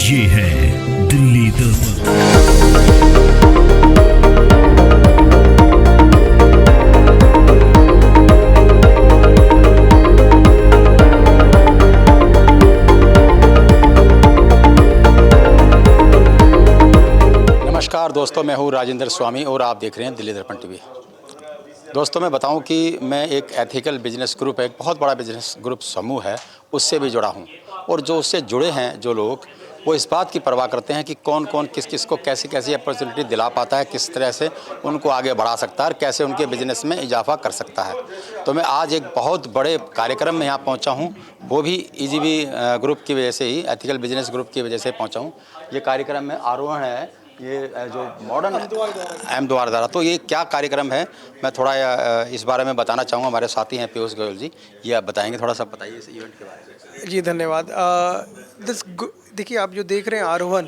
ये है दिल्ली दर्पण। नमस्कार दोस्तों, मैं हूँ राजेंद्र स्वामी और आप देख रहे हैं दिल्ली दर्पण टीवी। दोस्तों, मैं बताऊं कि मैं एक एथिकल बिजनेस ग्रुप, एक बहुत बड़ा बिजनेस ग्रुप समूह है, उससे भी जुड़ा हूं। और जो उससे जुड़े हैं जो लोग, वो इस बात की परवाह करते हैं कि कौन कौन किस किस को कैसी कैसी अपॉर्चुनिटी दिला पाता है, किस तरह से उनको आगे बढ़ा सकता है और कैसे उनके बिजनेस में इजाफा कर सकता है। तो मैं आज एक बहुत बड़े कार्यक्रम में यहाँ पहुँचा हूँ, वो भी ईजीबी ग्रुप की वजह से ही, एथिकल बिजनेस ग्रुप की वजह से पहुँचा हूँ। ये कार्यक्रम में आरोहण है, ये जो मॉडर्न एम द्वारा। तो ये क्या कार्यक्रम है, मैं थोड़ा इस बारे में बताना चाहूँगा। हमारे साथी हैं पीयूष गोयल जी, ये आप बताएंगे, थोड़ा सा बताइए इस इवेंट के बारे में। जी धन्यवाद। देखिए, आप जो देख रहे हैं आरोहण,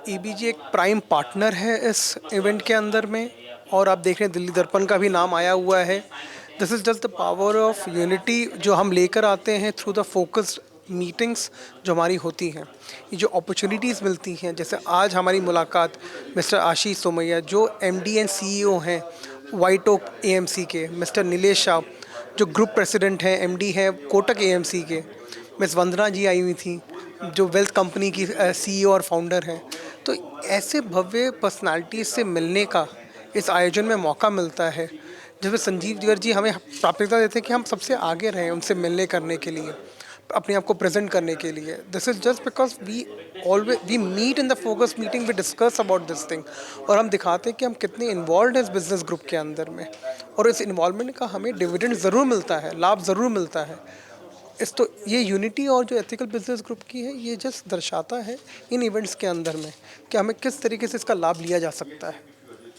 ईबीजी एक प्राइम पार्टनर है इस इवेंट के अंदर में, और आप देख रहे हैं दिल्ली दर्पण का भी नाम आया हुआ है। This is just the power of unity जो हम लेकर आते हैं थ्रू द फोकस्ड मीटिंग्स जो हमारी होती हैं। ये जो अपॉर्चुनिटीज़ मिलती हैं, जैसे आज हमारी मुलाकात मिस्टर आशीष सोमैया जो एमडी एंड सीईओ हैं वाइट ओक एएमसी के, मिस्टर नीलेश शाह जो ग्रुप प्रेसिडेंट हैं, एमडी हैं कोटक एएमसी के, मिस वंदना जी आई हुई थी जो वेल्थ कंपनी की सीईओ और फाउंडर हैं। तो ऐसे भव्य पर्सनालिटीज़ से मिलने का इस आयोजन में मौका मिलता है, जिसमें संजीव जिगर जी हमें प्राथमिकता देते हैं कि हम सबसे आगे रहें उनसे मिलने करने के लिए, अपने आप को प्रेजेंट करने के लिए। This is just because we meet in the focus meeting, we discuss about this thing, और हम दिखाते हैं कि हम कितने इन्वॉल्व हैं इस बिजनेस ग्रुप के अंदर में, और इस इन्वॉल्वमेंट का हमें डिविडेंड ज़रूर मिलता है, लाभ ज़रूर मिलता है। तो ये यूनिटी और जो एथिकल बिजनेस ग्रुप की है, ये जस्ट दर्शाता है इन इवेंट्स के अंदर में कि हमें किस तरीके से इसका लाभ लिया जा सकता है।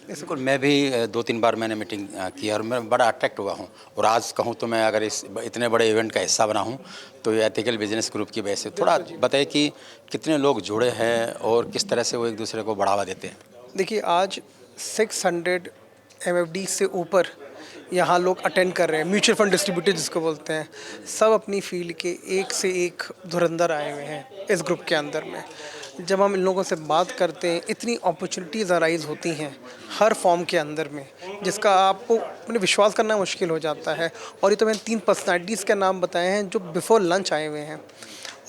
बिल्कुल, मैं भी 2-3 बार मैंने मीटिंग की और मैं बड़ा अट्रैक्ट हुआ हूँ। और आज कहूँ तो मैं अगर इस इतने बड़े इवेंट का हिस्सा बना हूँ तो ये एथिकल बिजनेस ग्रुप की वजह से। थोड़ा बताइए कि कितने लोग जुड़े हैं और किस तरह से वो एक दूसरे को बढ़ावा देते हैं। देखिए, आज 600 MFD से ऊपर यहाँ लोग अटेंड कर रहे हैं, म्यूचुअल फंड डिस्ट्रीब्यूटर जिसको बोलते हैं। सब अपनी फील्ड के एक से एक धुरंधर आए हुए हैं इस ग्रुप के अंदर में। जब हम इन लोगों से बात करते हैं, इतनी अपॉर्चुनिटीज़ अराइज होती हैं हर फॉर्म के अंदर में, जिसका आपको अपने विश्वास करना मुश्किल हो जाता है। और ये तो मैंने 3 पर्सनैलिटीज़ के नाम बताए हैं जो बिफोर लंच आए हुए हैं।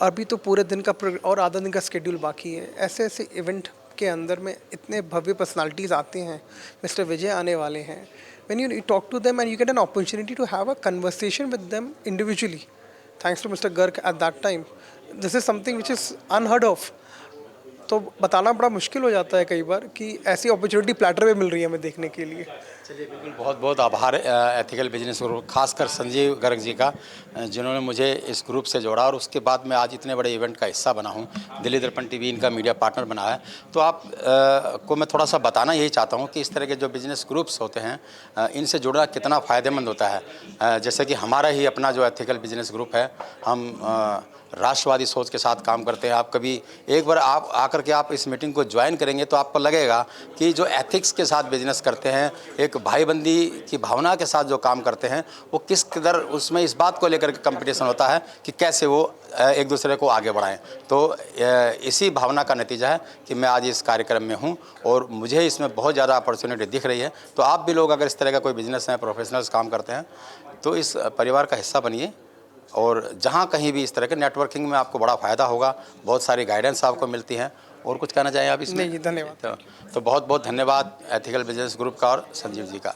अभी तो पूरे दिन का और आधा दिन का शेड्यूल बाकी है। ऐसे ऐसे इवेंट के अंदर में इतने भव्य पर्सनालिटीज़ आते हैं। मिस्टर विजय आने वाले हैं। When you talk to them and you get an opportunity to have a conversation with them individually, thanks to Mr. Garg at that time, this is something which is unheard of. तो बताना बड़ा मुश्किल हो जाता है कई बार कि ऐसी अपॉर्चुनिटी प्लेटर पे मिल रही है हमें देखने के लिए। चलिए, बिल्कुल, बहुत बहुत आभार एथिकल बिजनेस ग्रुप, खासकर संजीव गर्ग जी का, जिन्होंने मुझे इस ग्रुप से जोड़ा और उसके बाद मैं आज इतने बड़े इवेंट का हिस्सा बना हूँ। दिल्ली दर्पण टीवी इनका मीडिया पार्टनर बना है। तो आप को मैं थोड़ा सा बताना यही चाहता हूँ कि इस तरह के जो बिजनेस ग्रुप्स होते हैं, इनसे जुड़ना कितना फ़ायदेमंद होता है। जैसे कि हमारा ही अपना जो एथिकल बिजनेस ग्रुप है, हम राष्ट्रवादी सोच के साथ काम करते हैं। आप कभी एक बार आप आकर के आप इस मीटिंग को ज्वाइन करेंगे तो आपको लगेगा कि जो एथिक्स के साथ बिजनेस करते हैं, एक भाईबंदी की भावना के साथ जो काम करते हैं, वो किस कदर उसमें इस बात को लेकर के कंपटीशन होता है कि कैसे वो एक दूसरे को आगे बढ़ाएं। तो इसी भावना का नतीजा है कि मैं आज इस कार्यक्रम में हूं और मुझे इसमें बहुत ज़्यादा अपॉर्चुनिटी दिख रही है। तो आप भी लोग अगर इस तरह का कोई बिजनेस है, प्रोफेशनल्स काम करते हैं, तो इस परिवार का हिस्सा बनिए और जहाँ कहीं भी इस तरह के नेटवर्किंग में आपको बड़ा फ़ायदा होगा। बहुत सारी गाइडेंस आपको मिलती हैं। और कुछ कहना चाहें आप इसमें? नहीं, धन्यवाद। तो बहुत बहुत धन्यवाद एथिकल बिजनेस ग्रुप का और संजीव जी का।